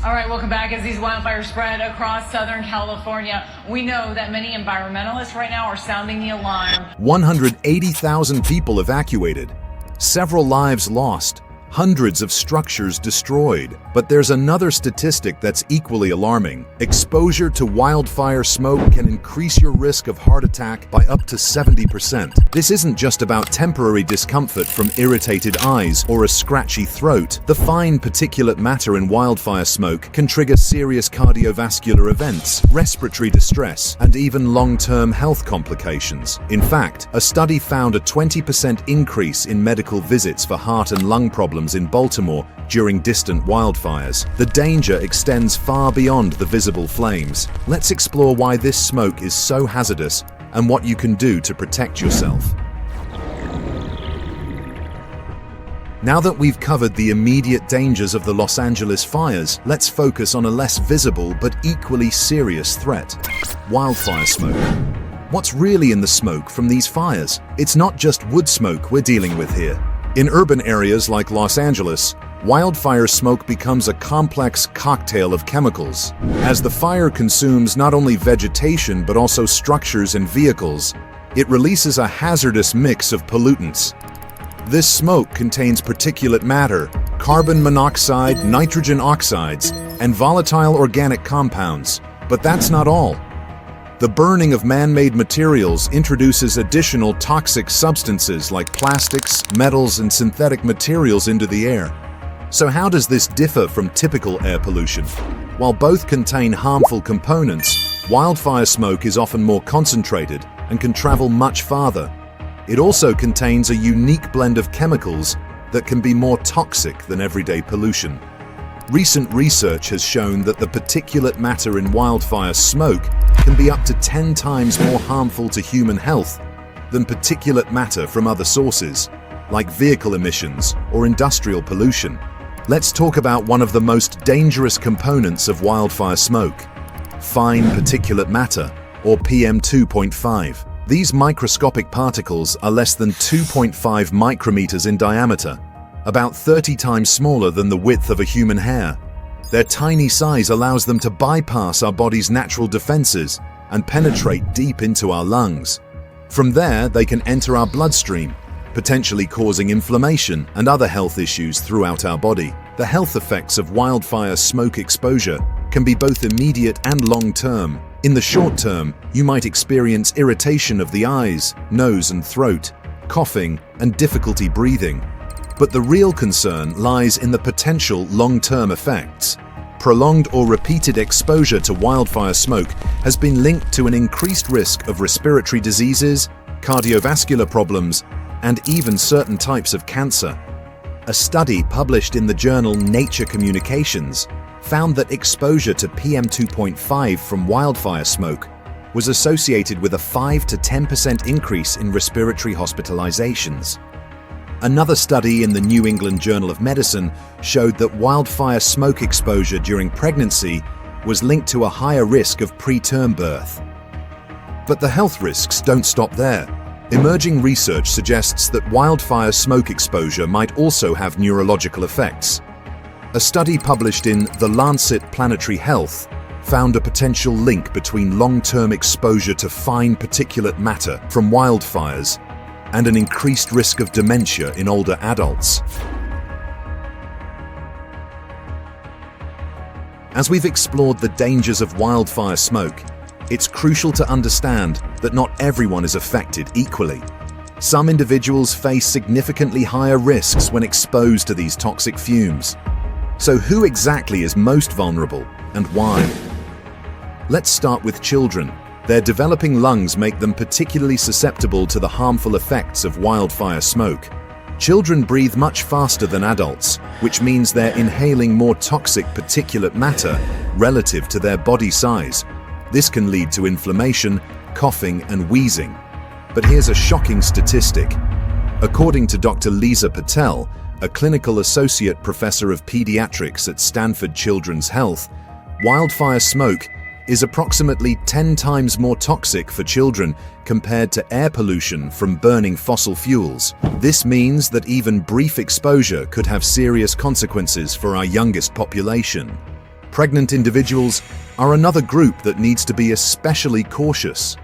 All right, welcome back. As these wildfires spread across Southern California, we know that many environmentalists right now are sounding the alarm. 180,000 people evacuated, several lives lost, hundreds of structures destroyed. But there's another statistic that's equally alarming. Exposure to wildfire smoke can increase your risk of heart attack by up to 70%. This isn't just about temporary discomfort from irritated eyes or a scratchy throat. The fine particulate matter in wildfire smoke can trigger serious cardiovascular events, respiratory distress, and even long-term health complications. In fact, a study found a 20% increase in medical visits for heart and lung problems in Baltimore during distant wildfires. The danger extends far beyond the visible flames. Let's explore why this smoke is so hazardous and what you can do to protect yourself. Now that we've covered the immediate dangers of the Los Angeles fires, let's focus on a less visible but equally serious threat: wildfire smoke. What's really in the smoke from these fires? It's not just wood smoke we're dealing with here. In urban areas like Los Angeles, wildfire smoke becomes a complex cocktail of chemicals. As the fire consumes not only vegetation but also structures and vehicles, it releases a hazardous mix of pollutants. This smoke contains particulate matter, carbon monoxide, nitrogen oxides, and volatile organic compounds. But that's not all. The burning of man-made materials introduces additional toxic substances like plastics, metals, and synthetic materials into the air. So how does this differ from typical air pollution? While both contain harmful components, wildfire smoke is often more concentrated and can travel much farther. It also contains a unique blend of chemicals that can be more toxic than everyday pollution. Recent research has shown that the particulate matter in wildfire smoke can be up to 10 times more harmful to human health than particulate matter from other sources, like vehicle emissions or industrial pollution. Let's talk about one of the most dangerous components of wildfire smoke: fine particulate matter, or PM2.5. These microscopic particles are less than 2.5 micrometers in diameter, about 30 times smaller than the width of a human hair. Their tiny size allows them to bypass our body's natural defenses and penetrate deep into our lungs. From there, they can enter our bloodstream, potentially causing inflammation and other health issues throughout our body. The health effects of wildfire smoke exposure can be both immediate and long-term. In the short term, you might experience irritation of the eyes, nose, and throat, coughing, and difficulty breathing. But the real concern lies in the potential long-term effects. Prolonged or repeated exposure to wildfire smoke has been linked to an increased risk of respiratory diseases, cardiovascular problems, and even certain types of cancer. A study published in the journal Nature Communications found that exposure to PM2.5 from wildfire smoke was associated with a 5 to 10% increase in respiratory hospitalizations. Another study in the New England Journal of Medicine showed that wildfire smoke exposure during pregnancy was linked to a higher risk of preterm birth. But the health risks don't stop there. Emerging research suggests that wildfire smoke exposure might also have neurological effects. A study published in The Lancet Planetary Health found a potential link between long-term exposure to fine particulate matter from wildfires and an increased risk of dementia in older adults. As we've explored the dangers of wildfire smoke, it's crucial to understand that not everyone is affected equally. Some individuals face significantly higher risks when exposed to these toxic fumes. So who exactly is most vulnerable and why? Let's start with children. Their developing lungs make them particularly susceptible to the harmful effects of wildfire smoke. Children breathe much faster than adults, which means they're inhaling more toxic particulate matter relative to their body size. This can lead to inflammation, coughing, and wheezing. But here's a shocking statistic. According to Dr. Lisa Patel, a clinical associate professor of pediatrics at Stanford Children's Health, wildfire smoke is approximately 10 times more toxic for children compared to air pollution from burning fossil fuels. This means that even brief exposure could have serious consequences for our youngest population. Pregnant individuals are another group that needs to be especially cautious.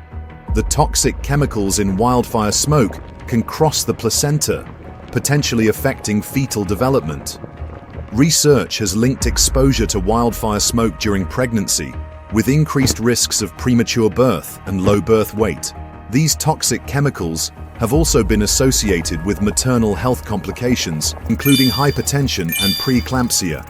The toxic chemicals in wildfire smoke can cross the placenta, potentially affecting fetal development. Research has linked exposure to wildfire smoke during pregnancy with increased risks of premature birth and low birth weight. These toxic chemicals have also been associated with maternal health complications, including hypertension and preeclampsia.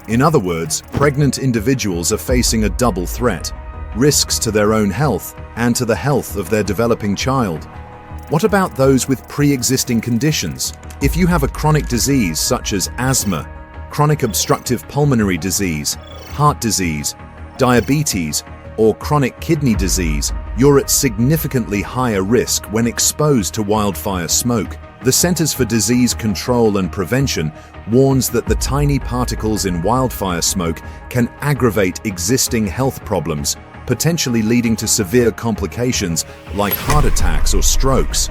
In other words, pregnant individuals are facing a double threat: risks to their own health and to the health of their developing child. What about those with pre-existing conditions? If you have a chronic disease such as asthma, chronic obstructive pulmonary disease, heart disease, diabetes, or chronic kidney disease, you're at significantly higher risk when exposed to wildfire smoke. The Centers for Disease Control and Prevention warns that the tiny particles in wildfire smoke can aggravate existing health problems, potentially leading to severe complications like heart attacks or strokes.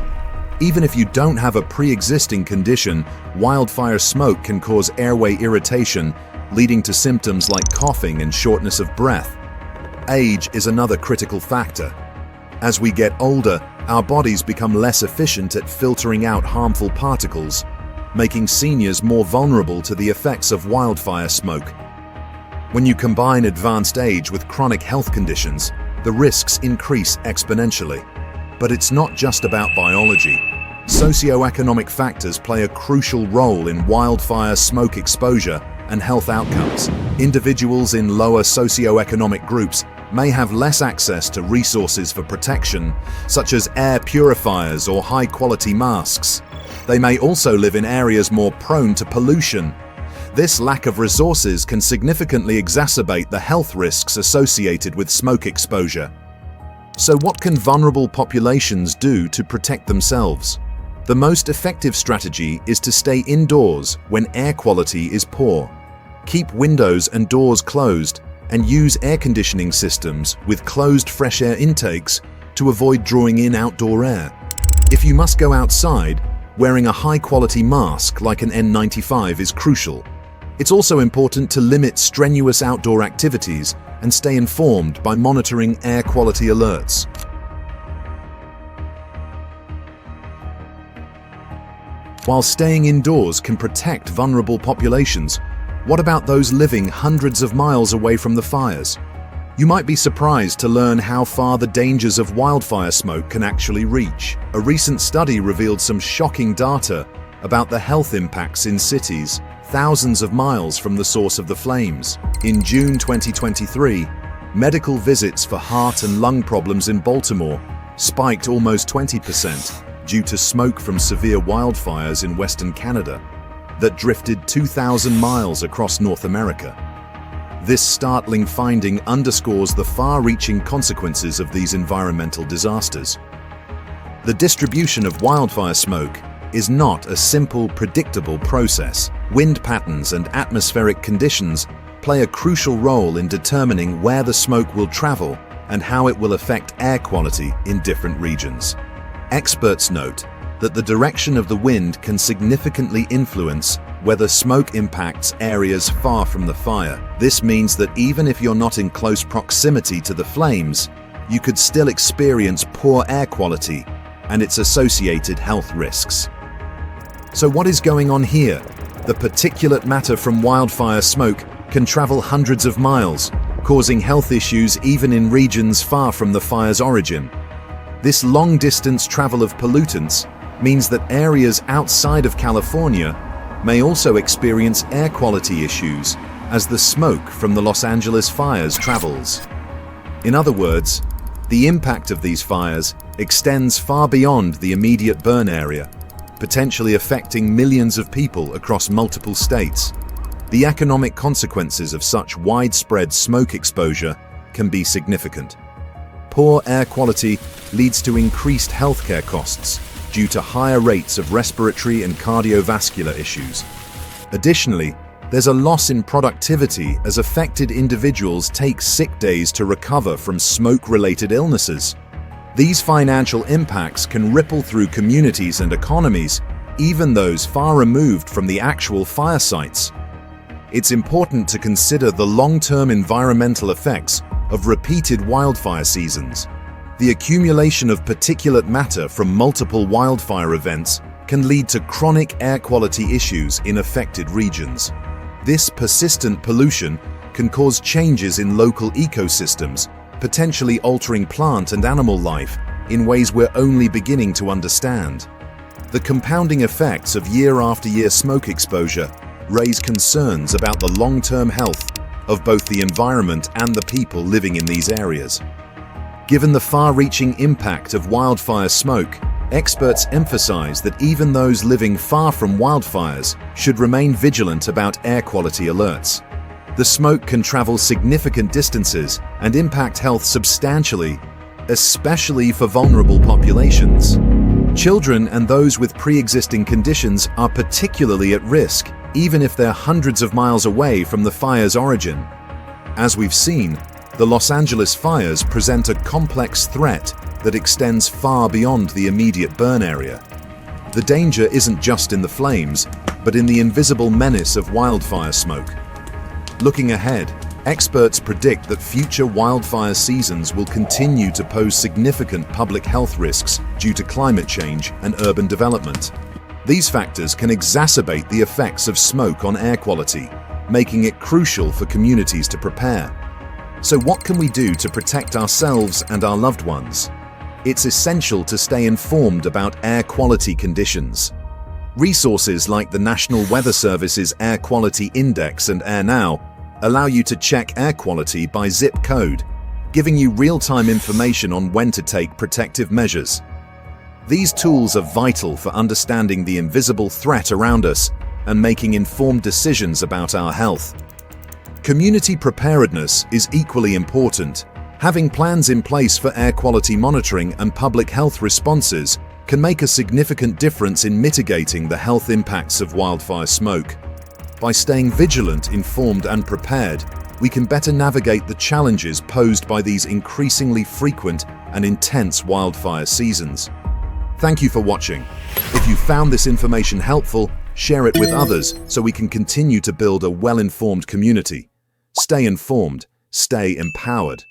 Even if you don't have a pre-existing condition, wildfire smoke can cause airway irritation, leading to symptoms like coughing and shortness of breath. Age is another critical factor. As we get older, our bodies become less efficient at filtering out harmful particles, making seniors more vulnerable to the effects of wildfire smoke. When you combine advanced age with chronic health conditions, the risks increase exponentially. But it's not just about biology. Socioeconomic factors play a crucial role in wildfire smoke exposure and health outcomes. Individuals in lower socioeconomic groups may have less access to resources for protection, such as air purifiers or high-quality masks. They may also live in areas more prone to pollution. This lack of resources can significantly exacerbate the health risks associated with smoke exposure. So what can vulnerable populations do to protect themselves? The most effective strategy is to stay indoors when air quality is poor. Keep windows and doors closed and use air conditioning systems with closed fresh air intakes to avoid drawing in outdoor air. If you must go outside, wearing a high-quality mask like an N95 is crucial. It's also important to limit strenuous outdoor activities and stay informed by monitoring air quality alerts. While staying indoors can protect vulnerable populations, what about those living hundreds of miles away from the fires? You might be surprised to learn how far the dangers of wildfire smoke can actually reach. A recent study revealed some shocking data about the health impacts in cities thousands of miles from the source of the flames. In June 2023, medical visits for heart and lung problems in Baltimore spiked almost 20% due to smoke from severe wildfires in Western Canada that drifted 2,000 miles across North America. This startling finding underscores the far-reaching consequences of these environmental disasters. The distribution of wildfire smoke is not a simple, predictable process. Wind patterns and atmospheric conditions play a crucial role in determining where the smoke will travel and how it will affect air quality in different regions. Experts note that the direction of the wind can significantly influence whether smoke impacts areas far from the fire. This means that even if you're not in close proximity to the flames, you could still experience poor air quality and its associated health risks. So what is going on here? The particulate matter from wildfire smoke can travel hundreds of miles, causing health issues even in regions far from the fire's origin. This long-distance travel of pollutants means that areas outside of California may also experience air quality issues as the smoke from the Los Angeles fires travels. In other words, the impact of these fires extends far beyond the immediate burn area, potentially affecting millions of people across multiple states. The economic consequences of such widespread smoke exposure can be significant. Poor air quality leads to increased healthcare costs due to higher rates of respiratory and cardiovascular issues. Additionally, there's a loss in productivity as affected individuals take sick days to recover from smoke-related illnesses. These financial impacts can ripple through communities and economies, even those far removed from the actual fire sites. it's important to consider the long-term environmental effects of repeated wildfire seasons. The accumulation of particulate matter from multiple wildfire events can lead to chronic air quality issues in affected regions. This persistent pollution can cause changes in local ecosystems, potentially altering plant and animal life in ways we're only beginning to understand. The compounding effects of year-after-year smoke exposure raise concerns about the long-term health of both the environment and the people living in these areas. Given the far-reaching impact of wildfire smoke, experts emphasize that even those living far from wildfires should remain vigilant about air quality alerts. The smoke can travel significant distances and impact health substantially, especially for vulnerable populations. Children and those with pre-existing conditions are particularly at risk, even if they're hundreds of miles away from the fire's origin. As we've seen, the Los Angeles fires present a complex threat that extends far beyond the immediate burn area. The danger isn't just in the flames, but in the invisible menace of wildfire smoke. Looking ahead, experts predict that future wildfire seasons will continue to pose significant public health risks due to climate change and urban development. These factors can exacerbate the effects of smoke on air quality, making it crucial for communities to prepare. So what can we do to protect ourselves and our loved ones? It's essential to stay informed about air quality conditions. Resources like the National Weather Service's Air Quality Index and AirNow allow you to check air quality by zip code, giving you real-time information on when to take protective measures. These tools are vital for understanding the invisible threat around us and making informed decisions about our health. Community preparedness is equally important. Having plans in place for air quality monitoring and public health responses can make a significant difference in mitigating the health impacts of wildfire smoke. By staying vigilant, informed, and prepared, we can better navigate the challenges posed by these increasingly frequent and intense wildfire seasons. Thank you for watching. If you found this information helpful, share it with others so we can continue to build a well-informed community. Stay informed, stay empowered.